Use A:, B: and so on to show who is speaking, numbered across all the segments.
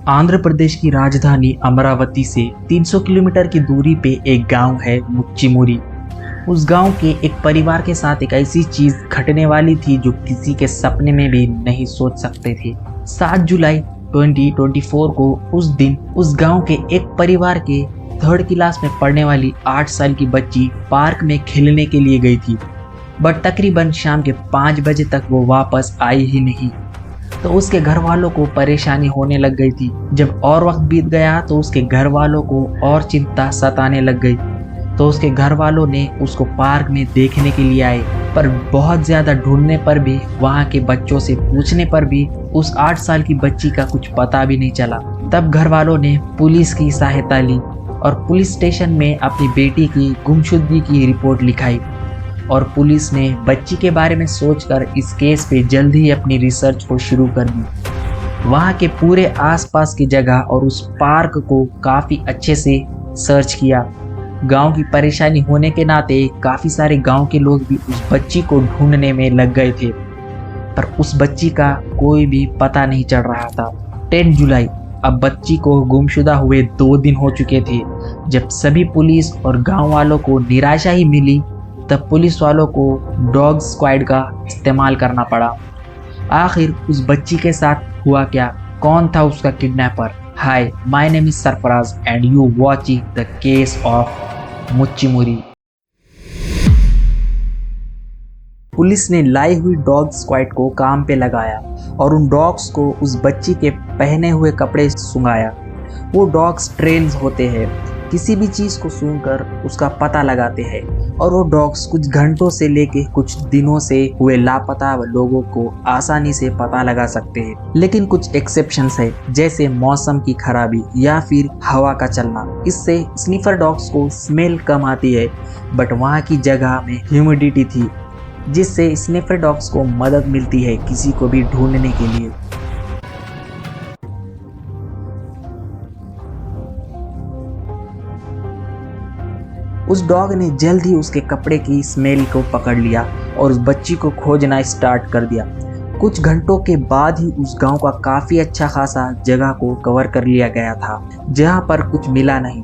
A: आंध्र प्रदेश की राजधानी अमरावती से 300 किलोमीटर की दूरी पे एक गांव है मुच्चिमुरी। उस गांव के एक परिवार के साथ एक ऐसी चीज घटने वाली थी जो किसी के सपने में भी नहीं सोच सकते थे। 7 जुलाई 2024 को उस दिन उस गांव के एक परिवार के 3rd क्लास में पढ़ने वाली 8 साल की बच्ची पार्क में खेलने के लिए गई थी, बट तकरीबन शाम के 5 बजे तक वो वापस आई ही नहीं। तो उसके घर वालों को परेशानी होने लग गई थी। जब और वक्त बीत गया तो उसके घर वालों को और चिंता सताने लग गई। तो उसके घर वालों ने उसको पार्क में देखने के लिए आए, पर बहुत ज़्यादा ढूंढने पर भी, वहाँ के बच्चों से पूछने पर भी उस 8 साल की बच्ची का कुछ पता भी नहीं चला। तब घर वालों ने पुलिस की सहायता ली और पुलिस स्टेशन में अपनी बेटी की गुमशुदगी की रिपोर्ट लिखाई। और पुलिस ने बच्ची के बारे में सोचकर इस केस पे जल्द ही अपनी रिसर्च को शुरू कर दी। वहाँ के पूरे आसपास की जगह और उस पार्क को काफ़ी अच्छे से सर्च किया। गांव की परेशानी होने के नाते काफ़ी सारे गांव के लोग भी उस बच्ची को ढूंढने में लग गए थे, पर उस बच्ची का कोई भी पता नहीं चल रहा था। 10 जुलाई, अब बच्ची को गुमशुदा हुए 2 दिन हो चुके थे। जब सभी पुलिस और गांव वालों को निराशा ही मिली, तब पुलिस वालों को डॉग स्क्वाड का इस्तेमाल करना पड़ा। आखिर उस बच्ची के साथ हुआ क्या? कौन था उसका kidnapper? Hi, my name is Sarfaraz and you watching the case of मुच्चिमुरी। पुलिस ने लाई हुई डॉग स्क्वाड को काम पे लगाया और उन डॉग्स को उस बच्ची के पहने हुए कपड़े सुंघाया। वो डॉग्स ट्रेन्ड होते हैं, किसी भी चीज़ को सूंघकर उसका पता लगाते हैं, और वो डॉग्स कुछ घंटों से लेके कुछ दिनों से हुए लापता लोगों को आसानी से पता लगा सकते हैं। लेकिन कुछ एक्सेप्शंस है, जैसे मौसम की खराबी या फिर हवा का चलना। इससे स्निफर डॉग्स को स्मेल कम आती है, बट वहाँ की जगह में ह्यूमिडिटी थी, जिससे स्निफर डॉग्स को मदद मिलती है किसी को भी ढूंढने के लिए। उस डॉग ने जल्द ही उसके कपड़े की स्मेल को पकड़ लिया और उस बच्ची को खोजना स्टार्ट कर दिया। कुछ घंटों के बाद ही उस गांव का काफ़ी अच्छा खासा जगह को कवर कर लिया गया था, जहां पर कुछ मिला नहीं।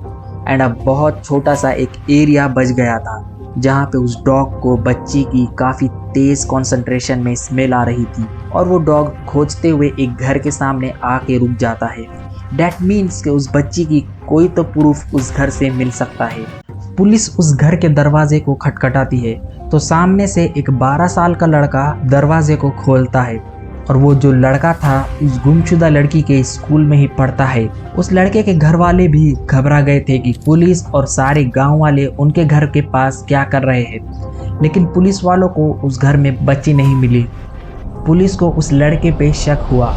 A: एंड अब बहुत छोटा सा एक एरिया बच गया था, जहां पे उस डॉग को बच्ची की काफ़ी तेज़ कॉन्सेंट्रेशन में स्मेल आ रही थी। और वो डॉग खोजते हुए एक घर के सामने आके रुक जाता है। डैट मीन्स कि उस बच्ची की कोई तो प्रूफ उस घर से मिल सकता है। पुलिस उस घर के दरवाजे को खटखटाती है तो सामने से एक 12 साल का लड़का दरवाजे को खोलता है, और वो जो लड़का था उस गुमशुदा लड़की के स्कूल में ही पढ़ता है। उस लड़के के घर वाले भी घबरा गए थे कि पुलिस और सारे गांव वाले उनके घर के पास क्या कर रहे हैं, लेकिन पुलिस वालों को उस घर में बच्ची नहीं मिली। पुलिस को उस लड़के पे शक हुआ,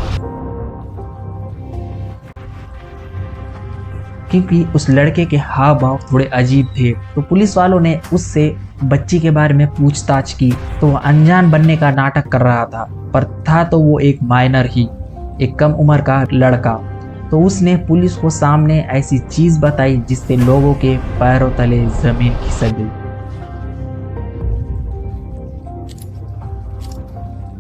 A: क्योंकि उस लड़के के हाव भाव थोड़े अजीब थे। तो पुलिस वालों ने उससे बच्ची के बारे में पूछताछ की, तो वह अनजान बनने का नाटक कर रहा था, पर था तो वो एक माइनर ही, एक कम उम्र का लड़का। तो उसने पुलिस को सामने ऐसी चीज बताई जिससे लोगों के पैरों तले जमीन खिसक गई।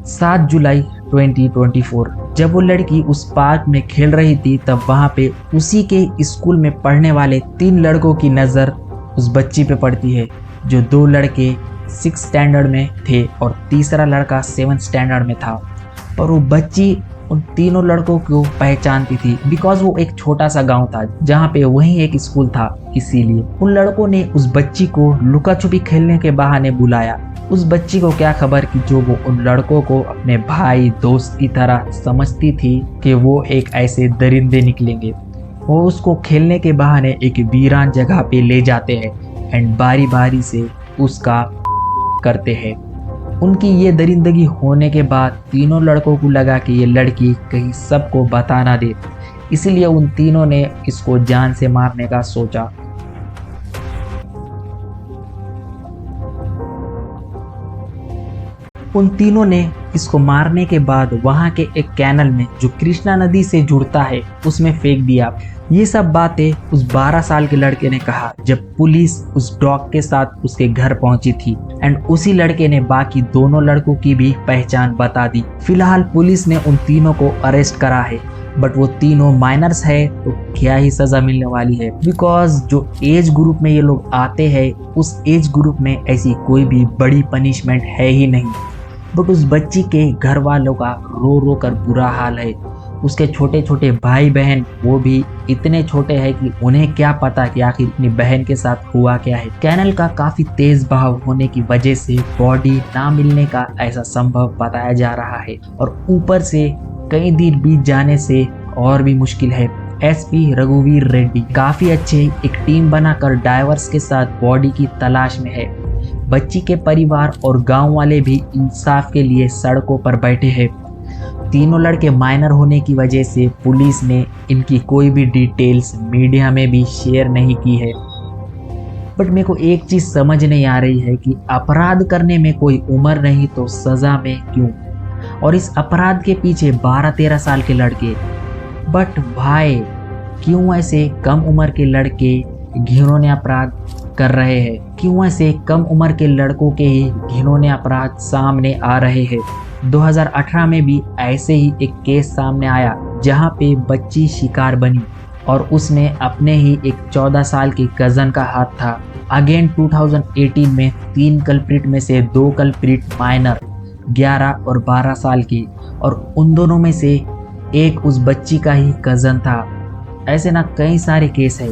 A: 7 जुलाई 2024, जब वो लड़की उस पार्क में खेल रही थी, तब वहाँ पे उसी के स्कूल में पढ़ने वाले 3 लड़कों की नज़र उस बच्ची पे पड़ती है, जो 2 लड़के 6th स्टैंडर्ड में थे और तीसरा लड़का 7th स्टैंडर्ड में था। पर वो बच्ची उन तीनों लड़कों को पहचानती थी, बिकॉज वो एक छोटा सा गांव था जहाँ पे वहीं एक स्कूल था। इसीलिए उन लड़कों ने उस बच्ची को लुका छुपी खेलने के बहाने बुलाया। उस बच्ची को क्या खबर कि जो वो उन लड़कों को अपने भाई दोस्त की तरह समझती थी कि वो एक ऐसे दरिंदे निकलेंगे। वो उसको खेलने के बहाने एक वीरान जगह पे ले जाते हैं एंड बारी बारी से उसका करते हैं। उनकी ये दरिंदगी होने के बाद तीनों लड़कों को लगा कि ये लड़की कहीं सबको बता ना दे, इसीलिए उन तीनों ने इसको जान से मारने का सोचा। उन तीनों ने इसको मारने के बाद वहां के एक कैनल में, जो कृष्णा नदी से जुड़ता है, उसमें फेंक दिया। ये सब बातें उस 12 साल के लड़के ने कहा जब पुलिस उस डॉग के साथ उसके घर पहुंची थी। एंड उसी लड़के ने बाकी दोनों लड़कों की भी पहचान बता दी। फिलहाल पुलिस ने उन तीनों को अरेस्ट करा है। बट वो तीनों माइनर्स है तो क्या ही सजा मिलने वाली है, बिकॉज जो एज ग्रुप में ये लोग आते हैं उस एज ग्रुप में ऐसी कोई भी बड़ी पनिशमेंट है ही नहीं। बट उस बच्ची के घर वालों का रो रो कर बुरा हाल है। उसके छोटे छोटे भाई बहन वो भी इतने छोटे हैं कि उन्हें क्या पता कि आखिर अपनी बहन के साथ हुआ क्या है। कैनल का काफी तेज बहाव होने की वजह से बॉडी ना मिलने का ऐसा संभव बताया जा रहा है, और ऊपर से कई दिन बीत जाने से और भी मुश्किल है। एसपी रघुवीर रेड्डी काफी अच्छे एक टीम बनाकर डाइवर्स के साथ बॉडी की तलाश में है। बच्ची के परिवार और गांव वाले भी इंसाफ के लिए सड़कों पर बैठे हैं। तीनों लड़के माइनर होने की वजह से पुलिस ने इनकी कोई भी डिटेल्स मीडिया में भी शेयर नहीं की है। बट मेरे को एक चीज समझ नहीं आ रही है कि अपराध करने में कोई उम्र नहीं तो सजा में क्यों, और इस अपराध के पीछे 12-13 साल के लड़के। बट भाई क्यों ऐसे कम उम्र के लड़के घिनौने अपराध कर रहे हैं? क्यों ऐसे कम उम्र के लड़कों के ही घिनौने अपराध सामने आ रहे हैं? 2018 में भी ऐसे ही एक केस सामने आया जहां पे बच्ची शिकार बनी और उसमें अपने ही एक 14 साल की कजन का हाथ था। अगेन 2018 में 3 कल्प्रिट में से 2 कल्प्रिट माइनर 11 और 12 साल की, और उन दोनों में से एक उस बच्ची का ही कजन था। ऐसे ना कई सारे केस है।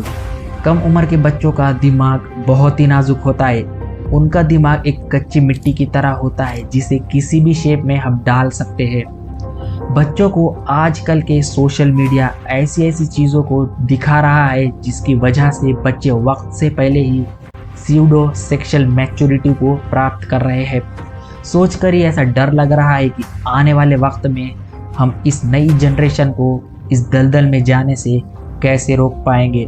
A: कम उम्र के बच्चों का दिमाग बहुत ही नाजुक होता है। उनका दिमाग एक कच्ची मिट्टी की तरह होता है जिसे किसी भी शेप में हम डाल सकते हैं। बच्चों को आजकल के सोशल मीडिया ऐसी ऐसी चीज़ों को दिखा रहा है जिसकी वजह से बच्चे वक्त से पहले ही स्यूडो सेक्सुअल मैच्योरिटी को प्राप्त कर रहे हैं। सोचकर ही ऐसा डर लग रहा है कि आने वाले वक्त में हम इस नई जनरेशन को इस दलदल में जाने से कैसे रोक पाएंगे।